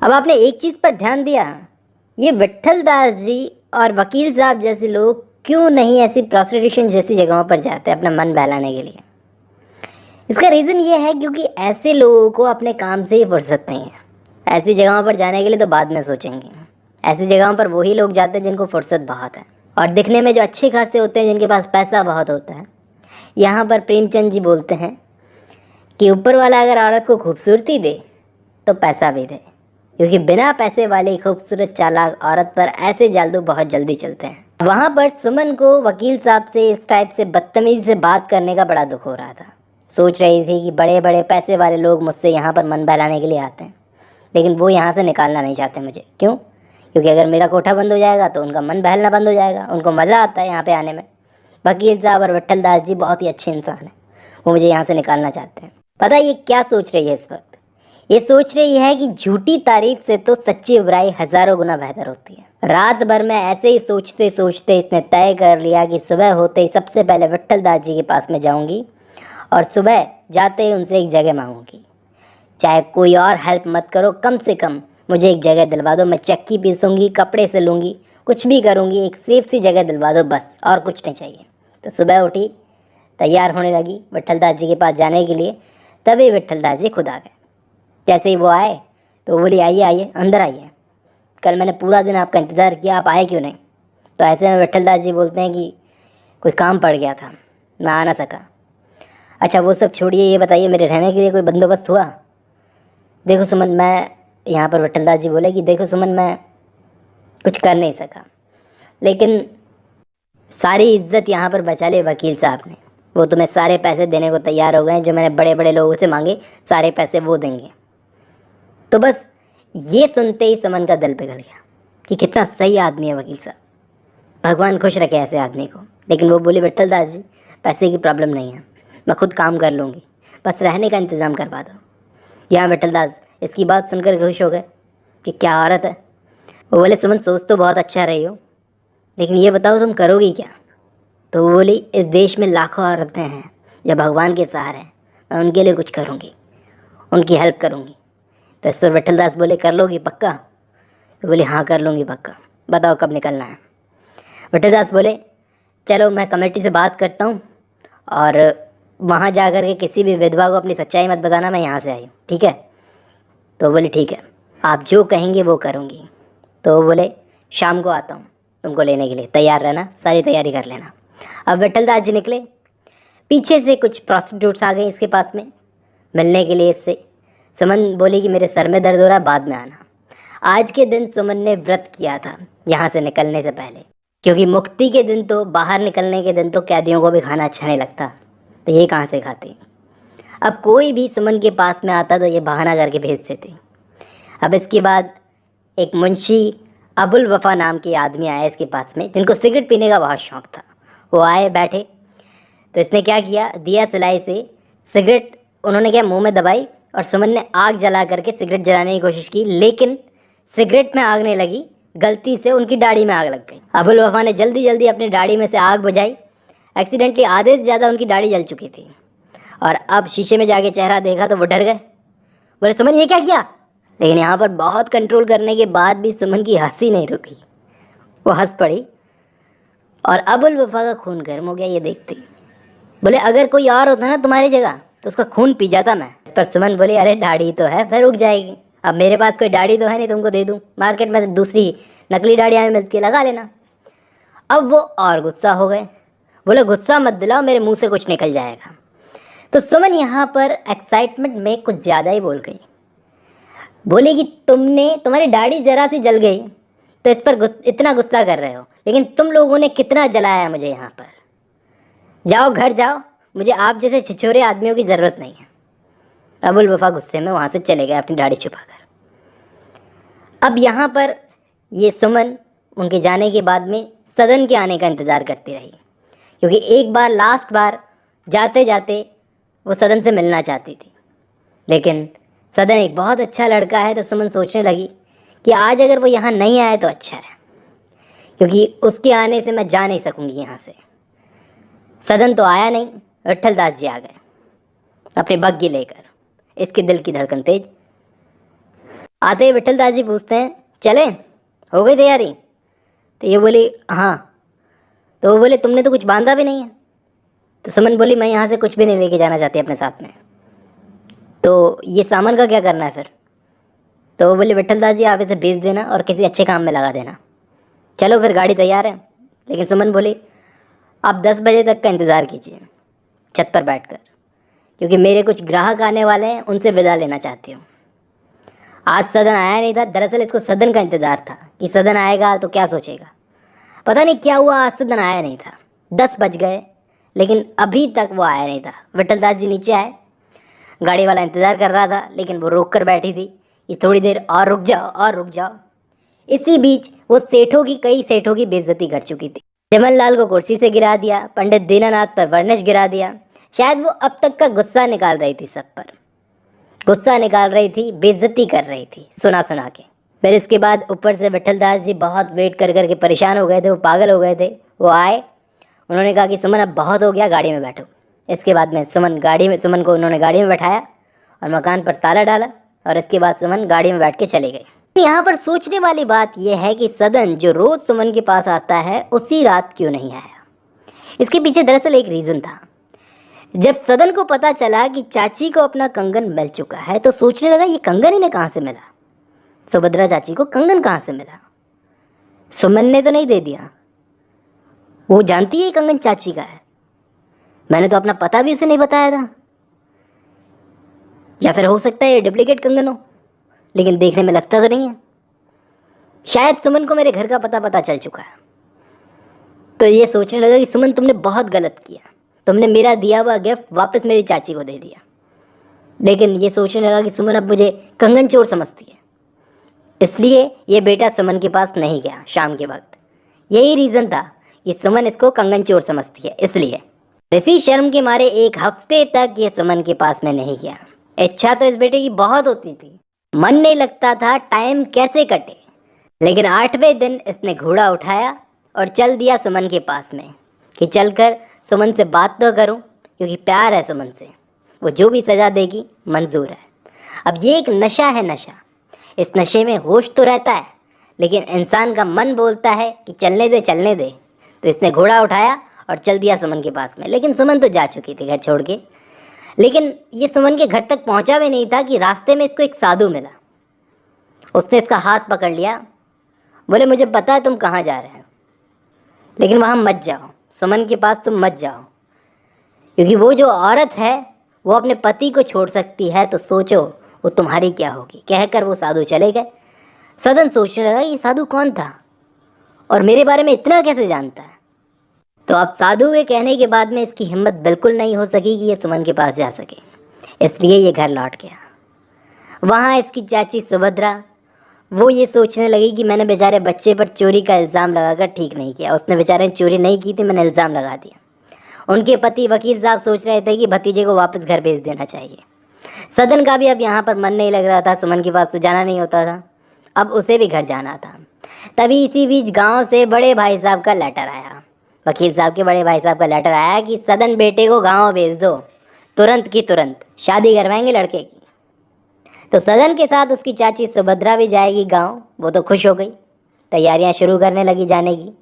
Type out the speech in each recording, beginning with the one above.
अब आपने एक चीज़ पर ध्यान दिया, ये विट्ठल दास जी और वकील साहब जैसे लोग क्यों नहीं ऐसी प्रोस्टिट्यूशन जैसी जगहों पर जाते अपना मन बहलाने के लिए? इसका रीज़न ये है क्योंकि ऐसे लोगों को अपने काम से ही फुर्सत नहीं है। ऐसी जगहों पर जाने के लिए तो बाद में सोचेंगे। ऐसी जगहों पर वही लोग जाते हैं जिनको फुर्सत बहुत है और दिखने में जो अच्छे खासे होते हैं, जिनके पास पैसा बहुत होता है। यहाँ पर प्रेमचंद जी बोलते हैं कि ऊपर वाला अगर औरत को खूबसूरती दे तो पैसा भी दे, क्योंकि बिना पैसे वाली खूबसूरत चालाक औरत पर ऐसे जादू बहुत जल्दी चलते हैं। वहाँ पर सुमन को वकील साहब से इस टाइप से बदतमीजी से बात करने का बड़ा दुख हो रहा था। सोच रही थी कि बड़े बड़े पैसे वाले लोग मुझसे यहाँ पर मन बहलाने के लिए आते हैं, लेकिन वो यहाँ से निकालना नहीं चाहते मुझे। क्यों? क्योंकि अगर मेरा कोठा बंद हो जाएगा तो उनका मन बहलना बंद हो जाएगा। उनको मज़ा आता है यहाँ पे आने में। वकील साहब और विट्ठल दास जी बहुत ही अच्छे इंसान हैं, वो मुझे यहाँ से निकालना चाहते हैं। पता है ये क्या सोच रही है इस वक्त? ये सोच रही है कि झूठी तारीफ से तो सच्ची बुराई हज़ारों गुना बेहतर होती है। रात भर में ऐसे ही सोचते सोचते इसने तय कर लिया कि सुबह होते ही सबसे पहले विट्ठल दास जी के पास में जाऊँगी और सुबह जाते ही उनसे एक जगह मांगूंगी। चाहे कोई और हेल्प मत करो, कम से कम मुझे एक जगह दिलवा दो। मैं चक्की पीसूंगी, कपड़े सिलूंगी, कुछ भी करूंगी, एक सेफ सी जगह दिलवा दो बस, और कुछ नहीं चाहिए। तो सुबह उठी, तैयार होने लगी विट्ठल दास जी के पास जाने के लिए। तभी विट्ठल दास जी खुद आ गए। जैसे ही वो आए तो बोली, आइए आइए, अंदर आइए, कल मैंने पूरा दिन आपका इंतज़ार किया, आप आए क्यों नहीं? तो ऐसे में विट्ठल दास जी बोलते हैं कि कोई काम पड़ गया था, मैं आ ना सका। अच्छा वो सब छोड़िए, ये बताइए मेरे रहने के लिए कोई बंदोबस्त हुआ? देखो सुमन, मैं यहाँ पर विट्ठल दास जी बोले कि देखो सुमन, मैं कुछ कर नहीं सका, लेकिन सारी इज्जत यहाँ पर बचा ले वकील साहब ने। वो तुम्हें सारे पैसे देने को तैयार हो गए, जो मैंने बड़े बड़े लोगों से मांगे सारे पैसे वो देंगे। तो बस ये सुनते ही सुमन का दिल पिघल गया कि कितना सही आदमी है वकील साहब, भगवान खुश रखे ऐसे आदमी को। लेकिन वो बोली, विट्ठल दास जी पैसे की प्रॉब्लम नहीं है, मैं खुद काम कर लूँगी, बस रहने का इंतज़ाम करवा दो। यहाँ विट्ठल दास इसकी बात सुनकर खुश हो गए कि क्या औरत है। वो बोले, सुमन सोच तो बहुत अच्छा रही हो, लेकिन ये बताओ तुम करोगी क्या? तो वो बोली, इस देश में लाखों औरतें हैं जो भगवान के सहारे हैं, मैं उनके लिए कुछ करूँगी, उनकी हेल्प करूँगी। तो इस पर विट्ठल दास बोले, कर लोगी पक्का? तो बोली, हाँ कर लूँगी पक्का, बताओ कब निकलना है? विट्ठल दास बोले, चलो मैं कमेटी से बात करता हूँ और वहाँ जा कर के किसी भी विधवा को अपनी सच्चाई मत बताना, मैं यहाँ से आई हूँ, ठीक है? तो बोले, ठीक है, आप जो कहेंगे वो करूँगी। तो बोले, शाम को आता हूँ तुमको लेने के लिए, तैयार रहना, सारी तैयारी कर लेना। अब विट्ठल दास जी निकले, पीछे से कुछ प्रॉस्टिट्यूट्स आ गई इसके पास में मिलने के लिए इससे। सुमन बोली कि मेरे सर में दर्द हो रहा है, बाद में आना। आज के दिन सुमन ने व्रत किया था यहाँ से निकलने से पहले, क्योंकि मुक्ति के दिन तो, बाहर निकलने के दिन तो कैदियों को भी खाना अच्छा नहीं लगता, तो ये कहाँ से खाती। अब कोई भी सुमन के पास में आता तो ये बहाना करके भेज देती। अब इसके बाद एक मुंशी अबुल वफ़ा नाम के आदमी आए इसके पास में, जिनको सिगरेट पीने का बहुत शौक़ था। वो आए, बैठे, तो इसने क्या किया, दिया सिलाई से सिगरेट उन्होंने क्या मुंह में दबाई और सुमन ने आग जला करके सिगरेट जलाने की कोशिश की, लेकिन सिगरेट में आग नहीं लगी, गलती से उनकी दाढ़ी में आग लग गई। अबुल वफ़ा ने जल्दी जल्दी अपनी दाढ़ी में से आग बुझाई। एक्सीडेंटली आधे से ज़्यादा उनकी दाढ़ी जल चुकी थी और अब शीशे में जाके चेहरा देखा तो वो डर गए। बोले, सुमन ये क्या किया? लेकिन यहाँ पर बहुत कंट्रोल करने के बाद भी सुमन की हंसी नहीं रुकी, वो हंस पड़ी और अबुल वफ़ा का खून गर्म हो गया ये देखते। बोले, अगर कोई और होता ना तुम्हारी जगह तो उसका खून पी जाता मैं। इस पर सुमन बोली, अरे दाढ़ी तो है, फिर रुक जाएगी। अब मेरे पास कोई दाढ़ी तो है नहीं तुमको दे दूँ, मार्केट में दूसरी नकली दाढ़ियाँ मिलती है, लगा लेना। अब वो और गुस्सा हो गए। बोले, गुस्सा मत दिलाओ, मेरे मुंह से कुछ निकल जाएगा। तो सुमन यहाँ पर एक्साइटमेंट में कुछ ज़्यादा ही बोल गई। बोले कि तुम्हारी दाढ़ी जरा सी जल गई तो इस पर इतना गुस्सा कर रहे हो, लेकिन तुम लोगों ने कितना जलाया मुझे यहाँ पर। जाओ घर जाओ, मुझे आप जैसे छिछोरे आदमियों की ज़रूरत नहीं है। अबुल वफ़ा गुस्से में वहाँ से चले गए अपनी दाढ़ी छुपाकर। अब यहाँ पर ये सुमन उनके जाने के बाद में सदन के आने का इंतज़ार करती रही, क्योंकि एक बार लास्ट बार जाते जाते वो सदन से मिलना चाहती थी, लेकिन सदन एक बहुत अच्छा लड़का है, तो सुमन सोचने लगी कि आज अगर वो यहाँ नहीं आए तो अच्छा है, क्योंकि उसके आने से मैं जा नहीं सकूँगी यहाँ से। सदन तो आया नहीं, विट्ठल दास जी आ गए अपने बग्घी लेकर। इसके दिल की धड़कन तेज। आते ही विट्ठल दास जी पूछते हैं, चले, हो गई तैयारी? तो ये बोली हाँ। तो वो बोले, तुमने तो कुछ बांधा भी नहीं है। तो सुमन बोली, मैं यहाँ से कुछ भी नहीं लेके जाना चाहती अपने साथ में, तो ये सामान का क्या करना है फिर? तो वो बोले, विट्ठल दास जी आप इसे बेच देना और किसी अच्छे काम में लगा देना। चलो फिर, गाड़ी तैयार है। लेकिन सुमन बोली, आप 10 बजे तक का इंतज़ार कीजिए छत पर बैठकर, क्योंकि मेरे कुछ ग्राहक आने वाले हैं, उनसे विदा लेना चाहती हूँ। आज सदन आया नहीं था। दरअसल इसको सदन का इंतज़ार था कि सदन आएगा तो क्या सोचेगा। पता नहीं क्या हुआ, आज सदन आया नहीं था। 10 बज गए लेकिन अभी तक वो आया नहीं था। विट्ठल दास जी नीचे आए, गाड़ी वाला इंतज़ार कर रहा था, लेकिन वो रोक कर बैठी थी कि थोड़ी देर और रुक जाओ और रुक जाओ। इसी बीच वो कई सेठों की बेइज्जती कर चुकी थी। जमन लाल को कुर्सी से गिरा दिया, पंडित दीनानाथ पर वर्निश गिरा दिया। शायद वो अब तक का गुस्सा निकाल रही थी, सब पर गुस्सा निकाल रही थी, बेइज्जती कर रही थी सुना सुना के। फिर इसके बाद ऊपर से विट्ठल दास जी बहुत वेट कर करके परेशान हो गए थे, वो पागल हो गए थे। वो आए, उन्होंने कहा कि सुमन अब बहुत हो गया, गाड़ी में बैठो। इसके बाद में सुमन को उन्होंने गाड़ी में बैठाया और मकान पर ताला डाला, और इसके बाद सुमन गाड़ी में बैठ के चले गए। यहाँ पर सोचने वाली बात यह है कि सदन जो रोज सुमन के पास आता है, उसी रात क्यों नहीं आया? इसके पीछे दरअसल एक रीज़न था। जब सदन को पता चला कि चाची को अपना कंगन मिल चुका है, तो सोचने लगा ये कंगन इन्हें कहाँ से मिला? सुभद्रा चाची को कंगन कहाँ से मिला? सुमन ने तो नहीं दे दिया। वो जानती है कंगन चाची का है, मैंने तो अपना पता भी उसे नहीं बताया था। या फिर हो सकता है ये डुप्लीकेट कंगन हो, लेकिन देखने में लगता तो नहीं है। शायद सुमन को मेरे घर का पता चल चुका है। तो ये सोचने लगा कि सुमन तुमने बहुत गलत किया, तुमने मेरा दिया हुआ गिफ्ट वापस मेरी चाची को दे दिया। लेकिन ये सोचने लगा कि सुमन अब मुझे कंगन चोर समझती है, इसलिए ये बेटा सुमन के पास नहीं गया शाम के वक्त। यही रीज़न था कि सुमन इसको कंगन चोर समझती है, इसलिए इसी शर्म के मारे 1 हफ्ते तक ये सुमन के पास में नहीं गया। इच्छा तो इस बेटे की बहुत होती थी, मन नहीं लगता था टाइम कैसे कटे। लेकिन 8वें दिन इसने घोड़ा उठाया और चल दिया सुमन के पास में कि चलकर सुमन से बात तो करूं, क्योंकि प्यार है सुमन से, वो जो भी सज़ा देगी मंजूर है। अब ये एक नशा है, नशा। इस नशे में होश तो रहता है, लेकिन इंसान का मन बोलता है कि चलने दे चलने दे। तो इसने घोड़ा उठाया और चल दिया सुमन के पास में। लेकिन सुमन तो जा चुकी थी घर छोड़ के। लेकिन ये सुमन के घर तक पहुंचा भी नहीं था कि रास्ते में इसको एक साधु मिला। उसने इसका हाथ पकड़ लिया, बोले मुझे पता है तुम कहाँ जा रहे हो, लेकिन वहाँ मत जाओ, सुमन के पास तुम मत जाओ, क्योंकि वो जो औरत है वो अपने पति को छोड़ सकती है, तो सोचो वो तुम्हारी क्या होगी। कहकर वो साधु चले गए। सदन सोचने लगा ये साधु कौन था और मेरे बारे में इतना कैसे जानता है। तो अब साधु के कहने के बाद में इसकी हिम्मत बिल्कुल नहीं हो सकी कि ये सुमन के पास जा सके, इसलिए ये घर लौट गया। वहाँ इसकी चाची सुभद्रा, वो ये सोचने लगी कि मैंने बेचारे बच्चे पर चोरी का इल्ज़ाम लगाकर ठीक नहीं किया। उसने बेचारे ने चोरी नहीं की थी, मैंने इल्ज़ाम लगा दिया। उनके पति वकील साहब सोच रहे थे कि भतीजे को वापस घर भेज देना चाहिए। सदन का भी अब यहाँ पर मन नहीं लग रहा था, सुमन के पास तो जाना नहीं होता था, अब उसे भी घर जाना था। तभी इसी बीच गांव से बड़े भाई साहब का लेटर आया, वकील साहब के बड़े भाई साहब का लेटर आया कि सदन बेटे को गांव भेज दो, तुरंत की तुरंत शादी करवाएंगे लड़के की। तो सदन के साथ उसकी चाची सुभद्रा भी जाएगी गांव। वो तो खुश हो गई, तैयारियां शुरू करने लगी जाने की।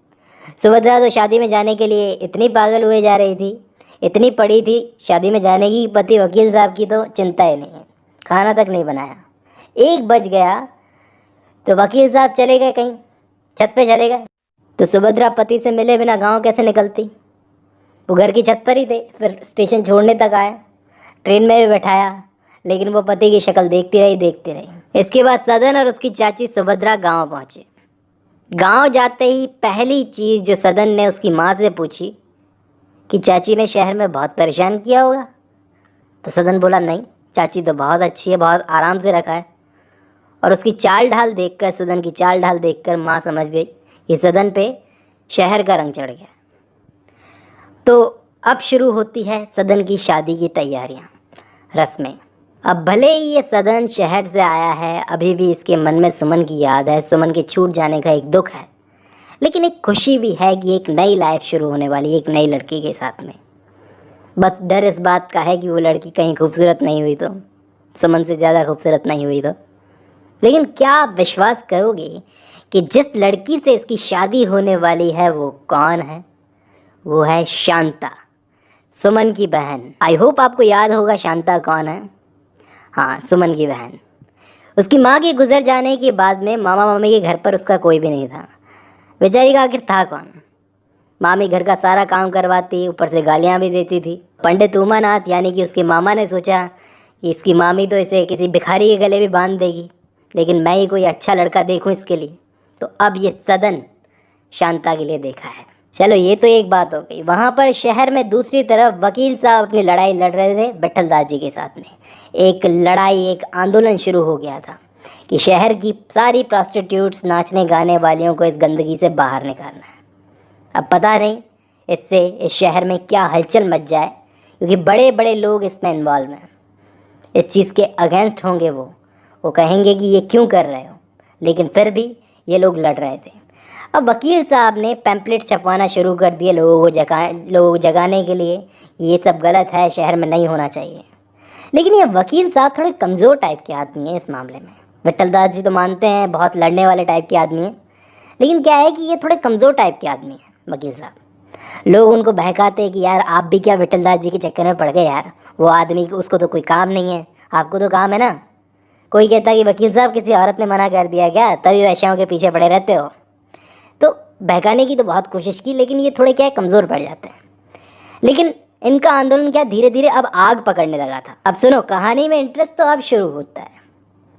सुभद्रा तो शादी में जाने के लिए इतनी पागल हुए जा रही थी, इतनी पड़ी थी शादी में जाने की, पति वकील साहब की तो चिंता ही नहीं है, खाना तक नहीं बनाया। 1 बज गया तो वकील साहब चले गए कहीं, छत पे चले गए। तो सुभद्रा पति से मिले बिना गांव कैसे निकलती? वो घर की छत पर ही थे। फिर स्टेशन छोड़ने तक आए, ट्रेन में भी बैठाया, लेकिन वो पति की शक्ल देखती रही। इसके बाद सदन और उसकी चाची सुभद्रा गांव पहुंचे। गांव जाते ही पहली चीज़ जो सदन ने उसकी माँ से पूछी कि चाची ने शहर में बहुत परेशान किया होगा। तो सदन बोला नहीं, चाची तो बहुत अच्छी है, बहुत आराम से रखा है। और उसकी चाल ढाल देखकर, सदन की चाल ढाल देखकर माँ समझ गई कि सदन पे शहर का रंग चढ़ गया। तो अब शुरू होती है सदन की शादी की तैयारियाँ, रस्में। अब भले ही ये सदन शहर से आया है, अभी भी इसके मन में सुमन की याद है, सुमन के छूट जाने का एक दुख है, लेकिन एक खुशी भी है कि एक नई लाइफ शुरू होने वाली, एक नई लड़की के साथ में। बस डर इस बात का है कि वो लड़की कहीं खूबसूरत नहीं हुई तो, सुमन से ज़्यादा खूबसूरत नहीं हुई तो। लेकिन क्या आप विश्वास करोगे कि जिस लड़की से इसकी शादी होने वाली है वो कौन है? वो है शांता, सुमन की बहन। आई होप आपको याद होगा शांता कौन है। हाँ, सुमन की बहन। उसकी माँ के गुजर जाने के बाद में मामा मामी के घर पर उसका कोई भी नहीं था। बेचारी का आखिर था कौन? मामी घर का सारा काम करवाती, ऊपर से गालियाँ भी देती थी। पंडित उमानाथ यानी कि उसके मामा ने सोचा कि इसकी मामी तो इसे किसी भिखारी के गले भी बांध देगी, लेकिन मैं ही कोई अच्छा लड़का देखूं इसके लिए। तो अब ये सदन शांता के लिए देखा है। चलो ये तो एक बात हो गई। वहाँ पर शहर में दूसरी तरफ वकील साहब अपनी लड़ाई लड़ रहे थे विट्ठलदास जी के साथ में। एक लड़ाई, एक आंदोलन शुरू हो गया था कि शहर की सारी प्रॉस्टिट्यूट्स, नाचने गाने वालियों को इस गंदगी से बाहर निकालना है। अब पता नहीं इससे इस शहर में क्या हलचल मच जाए, क्योंकि बड़े बड़े लोग इसमें इन्वॉल्व हैं। इस चीज़ के अगेंस्ट होंगे वो कहेंगे कि ये क्यों कर रहे हो, लेकिन फिर भी ये लोग लड़ रहे थे। अब वकील साहब ने पैम्पलेट छपवाना शुरू कर दिए लोगों को जगाने के लिए कि ये सब गलत है, शहर में नहीं होना चाहिए। लेकिन ये वकील साहब थोड़े कमज़ोर टाइप के आदमी हैं इस मामले में। विट्ठलदास जी तो मानते हैं बहुत लड़ने वाले टाइप के आदमी हैं, लेकिन क्या है कि ये थोड़े कमज़ोर टाइप के आदमी हैं वकील साहब। लोग उनको बहकाते हैं कि यार आप भी क्या विट्ठलदास जी के चक्कर में पड़ गए यार, वो आदमी उसको तो कोई काम नहीं है, आपको तो काम है ना। कोई कहता है कि वकील साहब किसी औरत ने मना कर दिया क्या, तभी वैश्याओं के पीछे पड़े रहते हो। तो बहकाने की तो बहुत कोशिश की, लेकिन ये थोड़े क्या कमज़ोर पड़ जाते हैं। लेकिन इनका आंदोलन क्या धीरे धीरे अब आग पकड़ने लगा था। अब सुनो, कहानी में इंटरेस्ट तो अब शुरू होता है।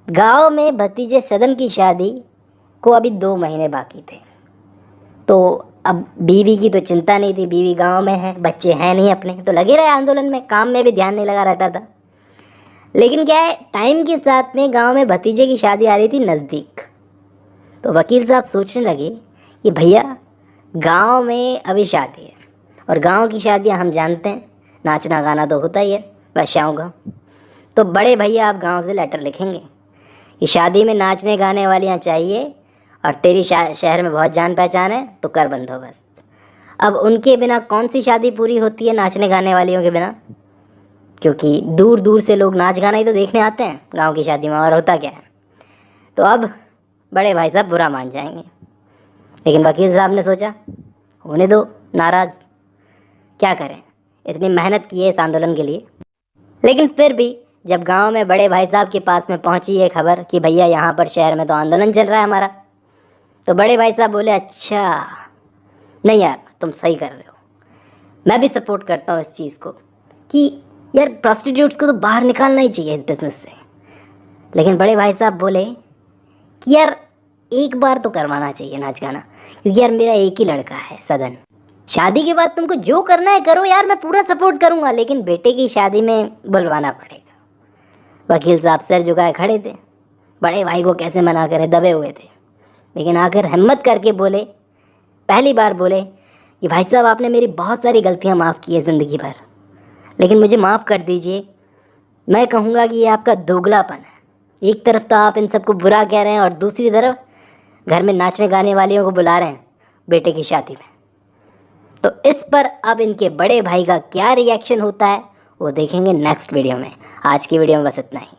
गांव में भतीजे सदन की शादी को अभी 2 महीने बाकी थे। तो अब बीवी की तो चिंता नहीं थी, बीवी गांव में है, बच्चे हैं नहीं अपने, तो लगे रहे आंदोलन में, काम में भी ध्यान नहीं लगा रहता था। लेकिन क्या है, टाइम के साथ में गांव में भतीजे की शादी आ रही थी नज़दीक। तो वकील साहब सोचने लगे कि भैया गांव में अभी शादी है, और गांव की शादियां हम जानते हैं, नाचना गाना तो होता ही है वैश्याओं का। तो बड़े भैया आप गांव से लेटर लिखेंगे कि शादी में नाचने गाने वालियाँ चाहिए, और तेरी शहर में बहुत जान पहचान है, तो कर बंदोबस्त। अब उनके बिना कौन सी शादी पूरी होती है, नाचने गाने वालियों के बिना? क्योंकि दूर दूर से लोग नाच गाना ही तो देखने आते हैं गांव की शादी में, और होता क्या है। तो अब बड़े भाई साहब बुरा मान जाएंगे, लेकिन वकील साहब ने सोचा होने दो नाराज़, क्या करें, इतनी मेहनत की है इस आंदोलन के लिए। लेकिन फिर भी जब गांव में बड़े भाई साहब के पास में पहुंची ये खबर कि भैया यहाँ पर शहर में तो आंदोलन चल रहा है हमारा, तो बड़े भाई साहब बोले अच्छा नहीं यार, तुम सही कर रहे हो, मैं भी सपोर्ट करता हूँ इस चीज़ को कि यार प्रॉस्टिट्यूट्स को तो बाहर निकालना ही चाहिए इस बिज़नेस से। लेकिन बड़े भाई साहब बोले कि यार एक बार तो करवाना चाहिए नाच गाना, क्योंकि यार मेरा एक ही लड़का है सदन, शादी के बाद तुमको जो करना है करो यार, मैं पूरा सपोर्ट करूँगा, लेकिन बेटे की शादी में बुलवाना पड़ेगा। वकील साहब सिर झुकाए खड़े थे, बड़े भाई को कैसे मना करे, दबे हुए थे। लेकिन आखिर हिम्मत करके बोले, पहली बार बोले कि भाई साहब आपने मेरी बहुत सारी गलतियाँ माफ़ की है ज़िंदगी भर, लेकिन मुझे माफ़ कर दीजिए। मैं कहूँगा कि ये आपका दोगलापन है। एक तरफ तो आप इन सबको बुरा कह रहे हैं, और दूसरी तरफ घर में नाचने गाने वालियों को बुला रहे हैं बेटे की शादी में। तो इस पर अब इनके बड़े भाई का क्या रिएक्शन होता है वो देखेंगे नेक्स्ट वीडियो में। आज की वीडियो में बस इतना ही।